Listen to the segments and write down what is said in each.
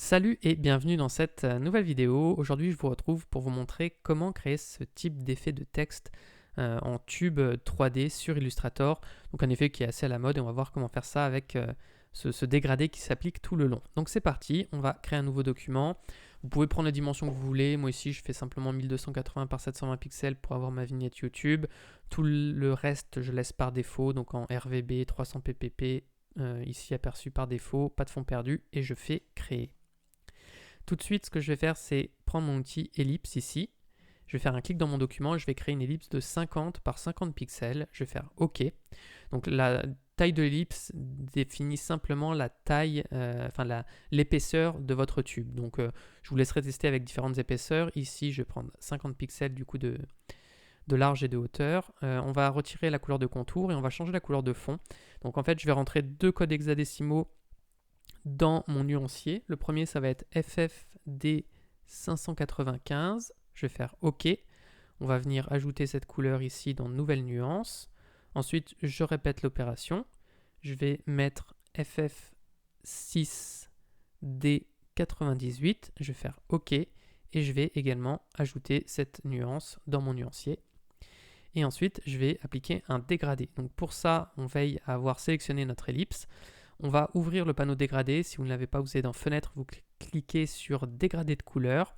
Salut et bienvenue dans cette nouvelle vidéo. Aujourd'hui, je vous retrouve pour vous montrer comment créer ce type d'effet de texte en tube 3D sur Illustrator. Donc un effet qui est assez à la mode et on va voir comment faire ça avec ce dégradé qui s'applique tout le long. Donc c'est parti, on va créer un nouveau document. Vous pouvez prendre les dimensions que vous voulez. Moi ici, je fais simplement 1280 par 720 pixels pour avoir ma vignette YouTube. Tout le reste, je laisse par défaut, donc en RVB 300 ppp, ici aperçu par défaut, pas de fond perdu, et je fais créer. Tout de suite, ce que je vais faire, c'est prendre mon outil ellipse ici. Je vais faire un clic dans mon document et je vais créer une ellipse de 50 par 50 pixels. Je vais faire OK. Donc la taille de l'ellipse définit simplement la taille, l'épaisseur de votre tube. Donc je vous laisserai tester avec différentes épaisseurs. Ici, je vais prendre 50 pixels du coup de large et de hauteur. On va retirer la couleur de contour et on va changer la couleur de fond. Donc en fait, je vais rentrer deux codes hexadécimaux dans mon nuancier. Le premier, ça va être FFD595. Je vais faire OK. On va venir ajouter cette couleur ici dans Nouvelle nuance. Ensuite, je répète l'opération. Je vais mettre FF6D98. Je vais faire OK. Et je vais également ajouter cette nuance dans mon nuancier. Et ensuite, je vais appliquer un dégradé. Donc pour ça, on veille à avoir sélectionné notre ellipse. On va ouvrir le panneau dégradé. Si vous ne l'avez pas, vous allez dans Fenêtre, vous cliquez sur Dégradé de couleur.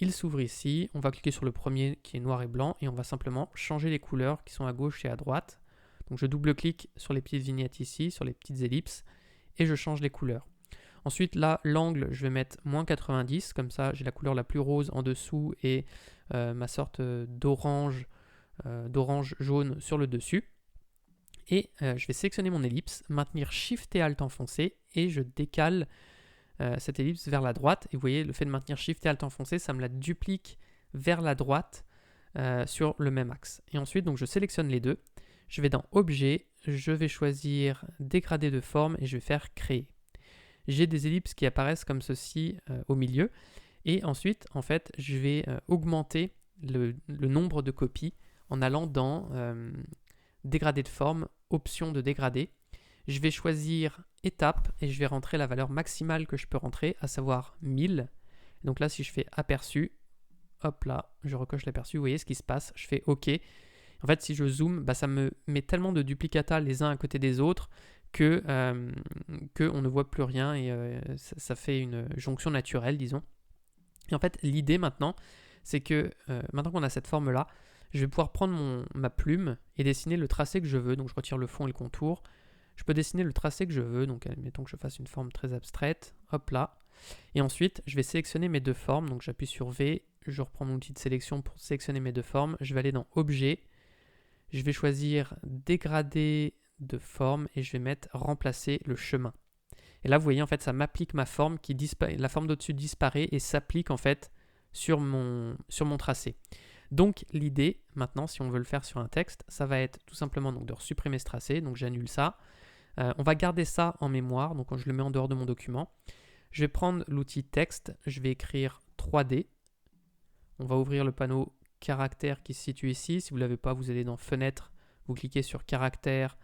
Il s'ouvre ici. On va cliquer sur le premier qui est noir et blanc et on va simplement changer les couleurs qui sont à gauche et à droite. Donc je double-clique sur les petites vignettes ici, sur les petites ellipses et je change les couleurs. Ensuite, là, l'angle, je vais mettre -90. Comme ça, j'ai la couleur la plus rose en dessous et ma sorte d'orange jaune sur le dessus. Et je vais sélectionner mon ellipse, maintenir Shift et Alt enfoncé et je décale cette ellipse vers la droite. Et vous voyez, le fait de maintenir Shift et Alt enfoncé, ça me la duplique vers la droite sur le même axe. Et ensuite, donc, je sélectionne les deux. Je vais dans Objet, je vais choisir Dégradé de forme et je vais faire Créer. J'ai des ellipses qui apparaissent comme ceci au milieu. Et ensuite, en fait, je vais augmenter le nombre de copies en allant dans Dégradé de forme, option de dégradé. Je vais choisir étape et je vais rentrer la valeur maximale que je peux rentrer, à savoir 1000. Donc là, si je fais aperçu, hop là, je recoche l'aperçu, vous voyez ce qui se passe, je fais OK. En fait, si je zoome, ça me met tellement de duplicata les uns à côté des autres que on ne voit plus rien et ça fait une jonction naturelle, disons. Et en fait, l'idée maintenant, c'est que maintenant qu'on a cette forme-là, je vais pouvoir prendre ma plume et dessiner le tracé que je veux. Donc je retire le fond et le contour. Je peux dessiner le tracé que je veux. Donc admettons que je fasse une forme très abstraite. Hop là. Et ensuite, je vais sélectionner mes deux formes. Donc j'appuie sur V. Je reprends mon outil de sélection pour sélectionner mes deux formes. Je vais aller dans Objet. Je vais choisir Dégradé de forme et je vais mettre Remplacer le chemin. Et là, vous voyez, en fait, ça m'applique ma forme qui disparaît. La forme d'au-dessus disparaît et s'applique en fait sur mon tracé. Donc l'idée maintenant, si on veut le faire sur un texte, ça va être tout simplement donc, de supprimer ce tracé, donc j'annule ça. On va garder ça en mémoire, donc quand je le mets en dehors de mon document. Je vais prendre l'outil texte, je vais écrire 3D. On va ouvrir le panneau caractère qui se situe ici. Si vous ne l'avez pas, vous allez dans Fenêtre, vous cliquez sur caractère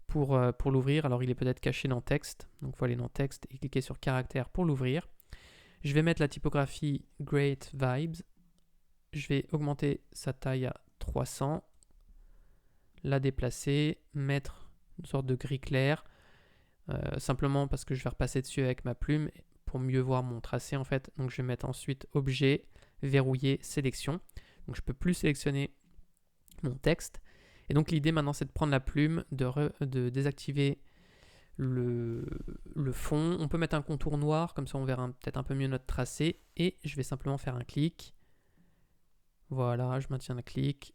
pour l'ouvrir. Alors il est peut-être caché dans texte, donc il faut aller dans texte et cliquer sur caractère pour l'ouvrir. Je vais mettre la typographie Great Vibes. Je vais augmenter sa taille à 300, la déplacer, mettre une sorte de gris clair, simplement parce que je vais repasser dessus avec ma plume pour mieux voir mon tracé en fait. Donc je vais mettre ensuite Objet, Verrouiller, Sélection. Donc je ne peux plus sélectionner mon texte. Et donc l'idée maintenant c'est de prendre la plume, de désactiver le fond. On peut mettre un contour noir, comme ça on verra peut-être un peu mieux notre tracé. Et je vais simplement faire un clic. Voilà, je maintiens le clic,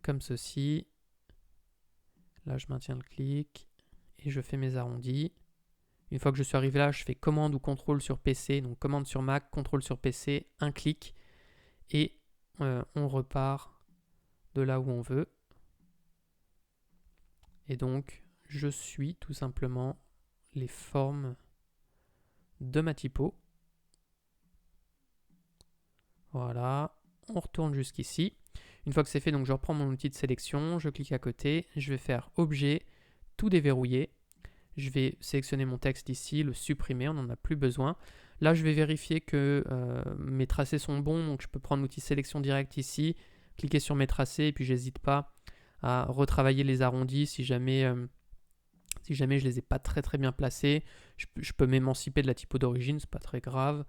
comme ceci. Là, je maintiens le clic et je fais mes arrondis. Une fois que je suis arrivé là, je fais commande ou contrôle sur PC, donc commande sur Mac, contrôle sur PC, un clic, et on repart de là où on veut. Et donc, je suis tout simplement les formes de ma typo. Voilà, on retourne jusqu'ici. Une fois que c'est fait, donc je reprends mon outil de sélection, je clique à côté, je vais faire Objet, tout déverrouiller. Je vais sélectionner mon texte ici, le supprimer, on n'en a plus besoin. Là, je vais vérifier que mes tracés sont bons, donc je peux prendre l'outil sélection directe ici, cliquer sur mes tracés, et puis j'hésite pas à retravailler les arrondis si jamais je les ai pas très bien placés. Je peux m'émanciper de la typo d'origine, c'est pas très grave.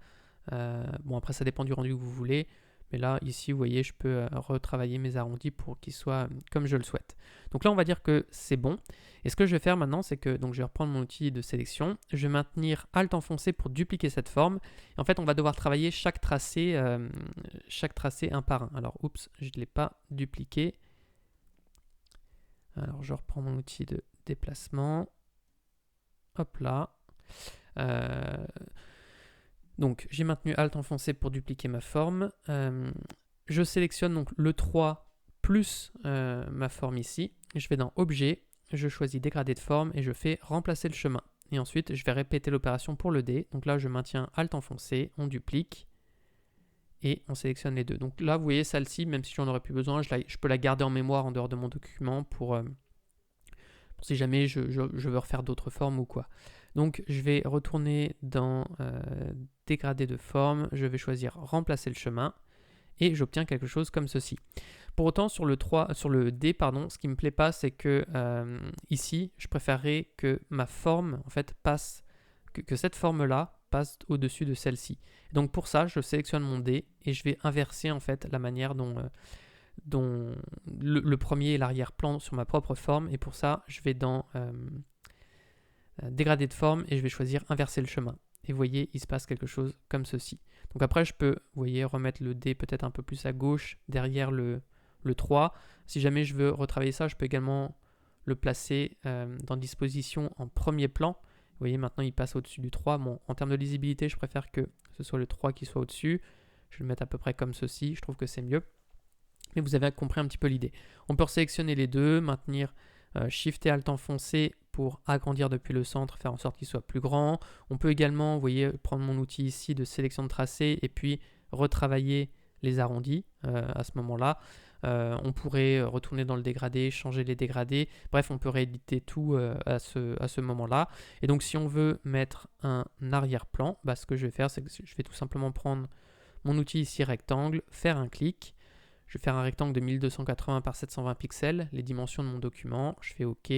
Bon, après ça dépend du rendu que vous voulez. Mais là, ici, vous voyez, je peux retravailler mes arrondis pour qu'ils soient comme je le souhaite. Donc là, on va dire que c'est bon. Et ce que je vais faire maintenant, c'est que donc, je vais reprendre mon outil de sélection. Je vais maintenir Alt enfoncé pour dupliquer cette forme. Et en fait, on va devoir travailler chaque tracé un par un. Alors, oups, je ne l'ai pas dupliqué. Alors, je reprends mon outil de déplacement. Hop là. Donc j'ai maintenu Alt enfoncé pour dupliquer ma forme. Je sélectionne donc le 3 plus ma forme ici. Je vais dans Objet, je choisis Dégradé de forme et je fais Remplacer le chemin. Et ensuite je vais répéter l'opération pour le D. Donc là je maintiens Alt enfoncé, on duplique et on sélectionne les deux. Donc là vous voyez celle-ci, même si j'en aurais plus besoin, je peux la garder en mémoire en dehors de mon document pour si jamais je veux refaire d'autres formes ou quoi. Donc je vais retourner dans Dégradé de forme, je vais choisir Remplacer le chemin et j'obtiens quelque chose comme ceci. Pour autant sur le D, ce qui me plaît pas, c'est que ici, je préférerais que ma forme en fait passe, que cette forme-là passe au-dessus de celle-ci. Donc pour ça, je sélectionne mon D et je vais inverser en fait la manière dont le premier et l'arrière-plan sur ma propre forme, et pour ça je vais dans Dégradé de forme et je vais choisir Inverser le chemin. Et vous voyez, il se passe quelque chose comme ceci. Donc après je peux, vous voyez, remettre le D peut-être un peu plus à gauche derrière le 3. Si jamais je veux retravailler ça, je peux également le placer dans disposition en premier plan. Vous voyez, maintenant il passe au-dessus du 3. Bon, en termes de lisibilité, je préfère que ce soit le 3 qui soit au-dessus. Je vais le mettre à peu près comme ceci, je trouve que c'est mieux. Mais vous avez compris un petit peu l'idée. On peut sélectionner les deux, maintenir Shift et Alt enfoncé pour agrandir depuis le centre, faire en sorte qu'il soit plus grand. On peut également, vous voyez, prendre mon outil ici de sélection de tracé et puis retravailler les arrondis à ce moment-là. On pourrait retourner dans le dégradé, changer les dégradés. Bref, on peut rééditer tout à ce moment-là. Et donc, si on veut mettre un arrière-plan, ce que je vais faire, c'est que je vais tout simplement prendre mon outil ici rectangle, faire un clic. Je vais faire un rectangle de 1280 par 720 pixels, les dimensions de mon document. Je fais OK.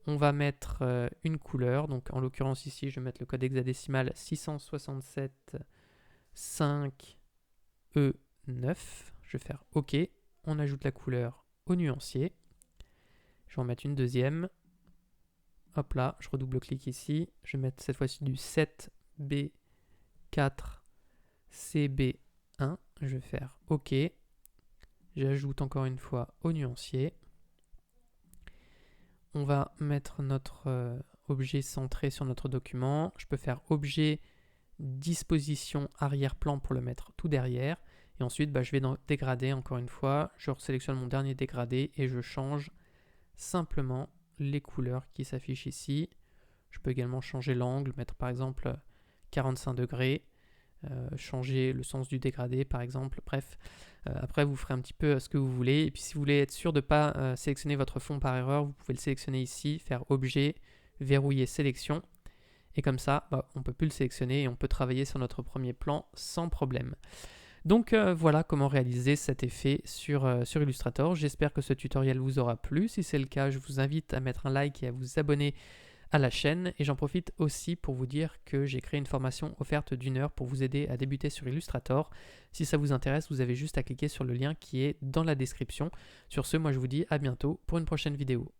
On va mettre une couleur. Donc en l'occurrence ici, je vais mettre le code hexadécimal 667.5E9. Je vais faire OK. On ajoute la couleur au nuancier. Je vais en mettre une deuxième. Hop là, je redouble-clique ici. Je vais mettre cette fois-ci du 7B4CB1. Je vais faire OK. J'ajoute encore une fois au nuancier. On va mettre notre objet centré sur notre document. Je peux faire objet, disposition, arrière-plan pour le mettre tout derrière. Et ensuite, je vais dans dégradé encore une fois. Je sélectionne mon dernier dégradé et je change simplement les couleurs qui s'affichent ici. Je peux également changer l'angle, mettre par exemple 45 degrés. Changer le sens du dégradé par exemple, bref, après vous ferez un petit peu ce que vous voulez, et puis si vous voulez être sûr de ne pas sélectionner votre fond par erreur, vous pouvez le sélectionner ici, faire objet, verrouiller sélection, et comme ça on ne peut plus le sélectionner et on peut travailler sur notre premier plan sans problème. Donc voilà comment réaliser cet effet sur Illustrator. J'espère que ce tutoriel vous aura plu. Si c'est le cas, je vous invite à mettre un like et à vous abonner à la chaîne, et j'en profite aussi pour vous dire que j'ai créé une formation offerte d'1 heure pour vous aider à débuter sur Illustrator. Si ça vous intéresse, vous avez juste à cliquer sur le lien qui est dans la description. Sur ce, moi je vous dis à bientôt pour une prochaine vidéo.